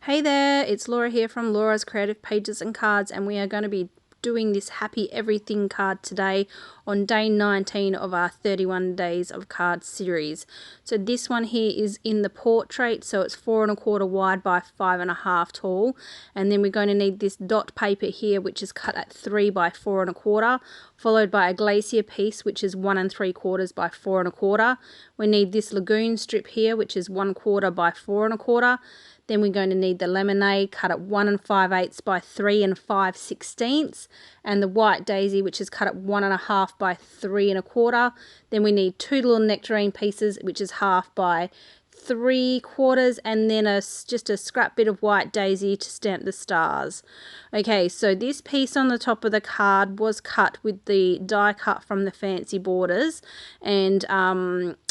Hey there, it's Laura here from Laura's Creative Pages and Cards, and we are going to be doing this Happy Everything card today on day 19 of our 31 Days of Cards series. So this one here is in the portrait, so it's 4 1/4 wide by 5 1/2 tall, and then we're going to need this dot paper here, which is cut at 3 by 4 1/4, followed by a glacier piece, which is 1 3/4 by 4 1/4. We need this lagoon strip here, which is 1/4 by 4 1/4. Then we're going to need the lemonade cut at 1 5/8 by 3 5/16, and the white daisy, which is cut at 1 1/2 by 3 1/4. Then we need 2 little nectarine pieces, which is 1/2 by 3/4, and then just a scrap bit of white daisy to stamp the stars. Okay, so this piece on the top of the card was cut with the die cut from the Fancy Borders, and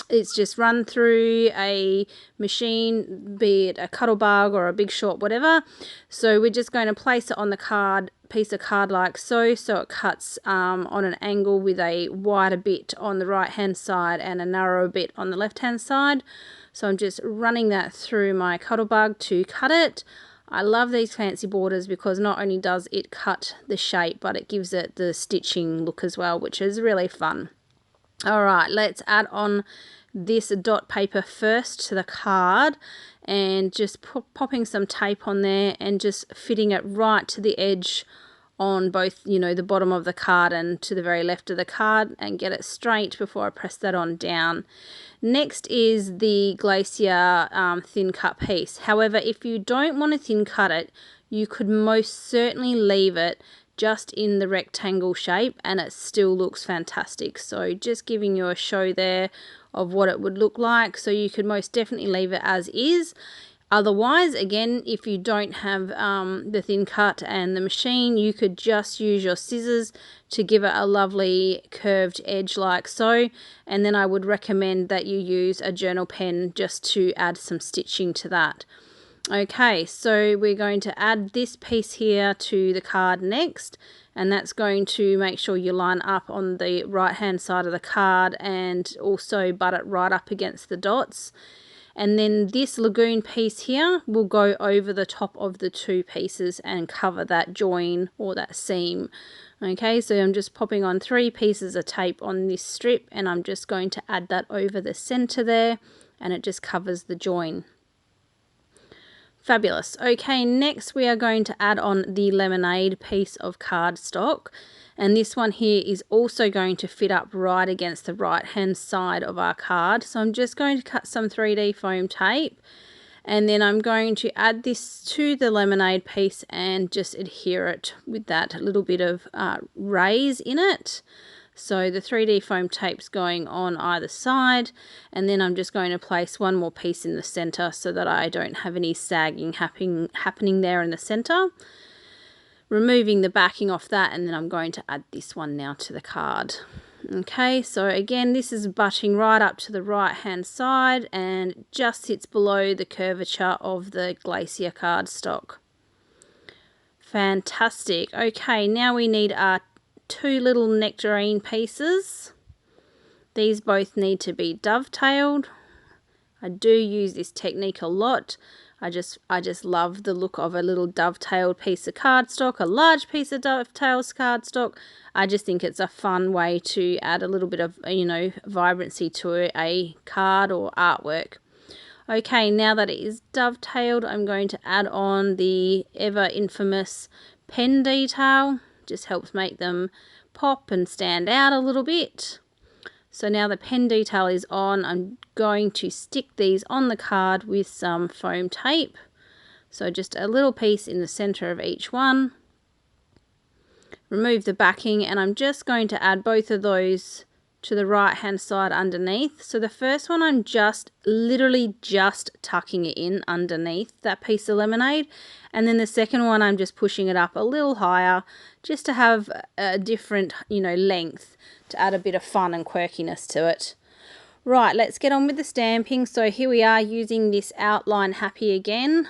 it's just run through a machine, be it a Cuttlebug or a Big Short, whatever. So we're just going to place it on the card, piece of card like so it cuts on an angle with a wider bit on the right hand side and a narrower bit on the left hand side. So I'm just running that through my Cuttlebug to cut it. I love these Fancy Borders because not only does it cut the shape, but it gives it the stitching look as well, which is really fun. All right, let's add on this dot paper first to the card, and just popping some tape on there and just fitting it right to the edge on both, the bottom of the card and to the very left of the card, and get it straight before I press that on down. Next is the glacier thin cut piece. However, if you don't want to thin cut it, you could most certainly leave it just in the rectangle shape and it still looks fantastic. So just giving you a show there of what it would look like. So you could most definitely leave it as is. Otherwise, again, if you don't have the thin cut and the machine, you could just use your scissors to give it a lovely curved edge like so. And then I would recommend that you use a journal pen just to add some stitching to that. Okay, so we're going to add this piece here to the card next, and that's going to make sure you line up on the right hand side of the card and also butt it right up against the dots. And then this lagoon piece here will go over the top of the two pieces and cover that join or that seam. Okay, so I'm just popping on 3 pieces of tape on this strip, and I'm just going to add that over the center there, and it just covers the join. Fabulous. Okay, next we are going to add on the lemonade piece of cardstock, and this one here is also going to fit up right against the right hand side of our card. So I'm just going to cut some 3D foam tape, and then I'm going to add this to the lemonade piece and just adhere it with that little bit of raise in it. So the 3D foam tape's going on either side, and then I'm just going to place one more piece in the center so that I don't have any sagging happening there in the center. Removing the backing off that, and then I'm going to add this one now to the card. Okay, so again, this is butting right up to the right hand side and just sits below the curvature of the glacier cardstock. Fantastic. Okay, now we need our 2 little nectarine pieces. These both need to be dovetailed. I do use this technique a lot. I just love the look of a little dovetailed piece of cardstock, a large piece of dovetailed cardstock. I just think it's a fun way to add a little bit of, vibrancy to a card or artwork. Okay, now that it is dovetailed, I'm going to add on the ever infamous pen detail. Just helps make them pop and stand out a little bit. So now the pen detail is on, I'm going to stick these on the card with some foam tape. So just a little piece in the center of each one. Remove the backing, and I'm just going to add both of those to the right hand side underneath. So the first one, I'm literally just tucking it in underneath that piece of lemonade, and then the second one I'm just pushing it up a little higher just to have a different length, to add a bit of fun and quirkiness to it. Right, let's get on with the stamping. So here we are using this Outline Happy again,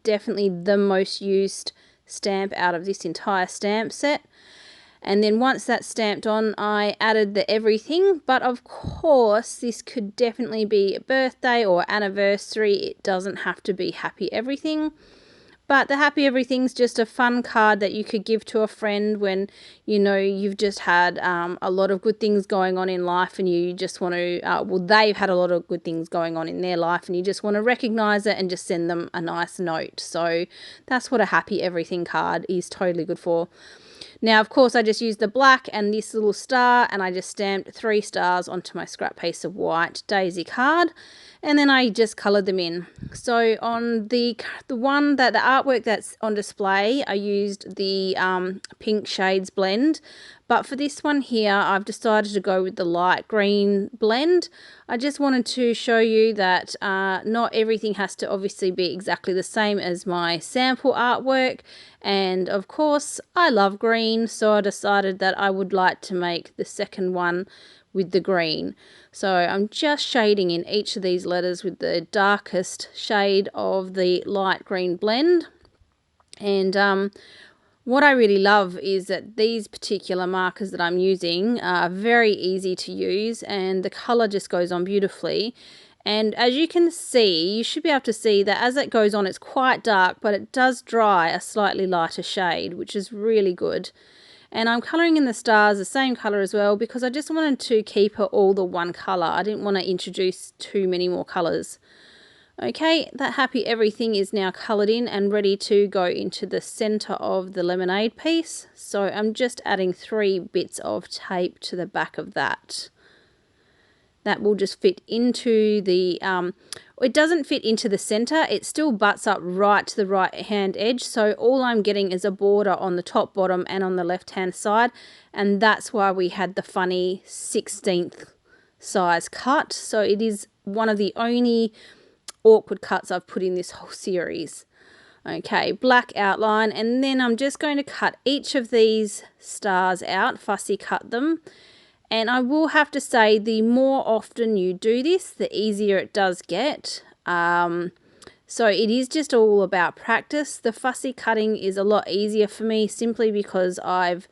definitely the most used stamp out of this entire stamp set. And then once that's stamped on, I added the everything. But of course, this could definitely be a birthday or anniversary. It doesn't have to be happy everything. But the happy everything's just a fun card that you could give to a friend when, you know, you've just had a lot of good things going on in life, and you just want to, well, they've had a lot of good things going on in their life, and you just want to recognize it and just send them a nice note. So that's what a happy everything card is totally good for. Now, of course, I just used the black and this little star, and I just stamped 3 stars onto my scrap piece of white daisy card, and then I just coloured them in. So on the one that the artwork that's on display, I used the pink shades blend, but for this one here, I've decided to go with the light green blend. I just wanted to show you that not everything has to obviously be exactly the same as my sample artwork. And of course, I love green, so I decided that I would like to make the second one with the green. So I'm just shading in each of these letters with the darkest shade of the light green blend. And what I really love is that these particular markers that I'm using are very easy to use, and the colour just goes on beautifully. And as you can see, you should be able to see that as it goes on, it's quite dark, but it does dry a slightly lighter shade, which is really good. And I'm colouring in the stars the same colour as well, because I just wanted to keep it all the one colour. I didn't want to introduce too many more colours. Okay, that happy everything is now coloured in and ready to go into the centre of the lemonade piece. So I'm just adding 3 bits of tape to the back of that. That will just fit into the, it doesn't fit into the centre, it still butts up right to the right hand edge. So all I'm getting is a border on the top, bottom and on the left hand side. And that's why we had the funny 16th size cut. So it is one of the only awkward cuts I've put in this whole series. Okay, black outline, and then I'm just going to cut each of these stars out, fussy cut them. And I will have to say, the more often you do this, the easier it does get. So it is just all about practice. The fussy cutting is a lot easier for me simply because I've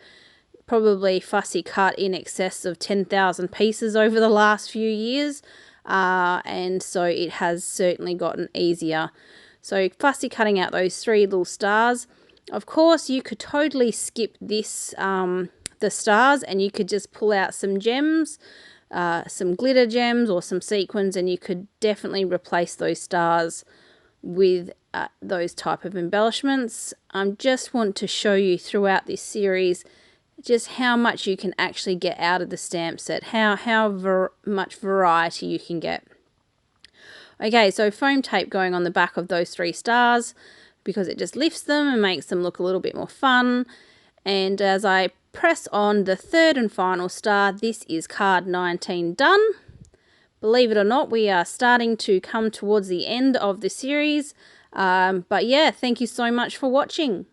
probably fussy cut in excess of 10,000 pieces over the last few years. And so it has certainly gotten easier. So fussy cutting out those 3 little stars. Of course, you could totally skip this, the stars, and you could just pull out some gems, some glitter gems or some sequins, and you could definitely replace those stars with those type of embellishments. I just want to show you throughout this series just how much you can actually get out of the stamp set, how much variety you can get. Okay, so foam tape going on the back of those 3 stars because it just lifts them and makes them look a little bit more fun. And as I press on the 3rd and final star, this is card 19 done. Believe it or not, we are starting to come towards the end of the series. But yeah, thank you so much for watching.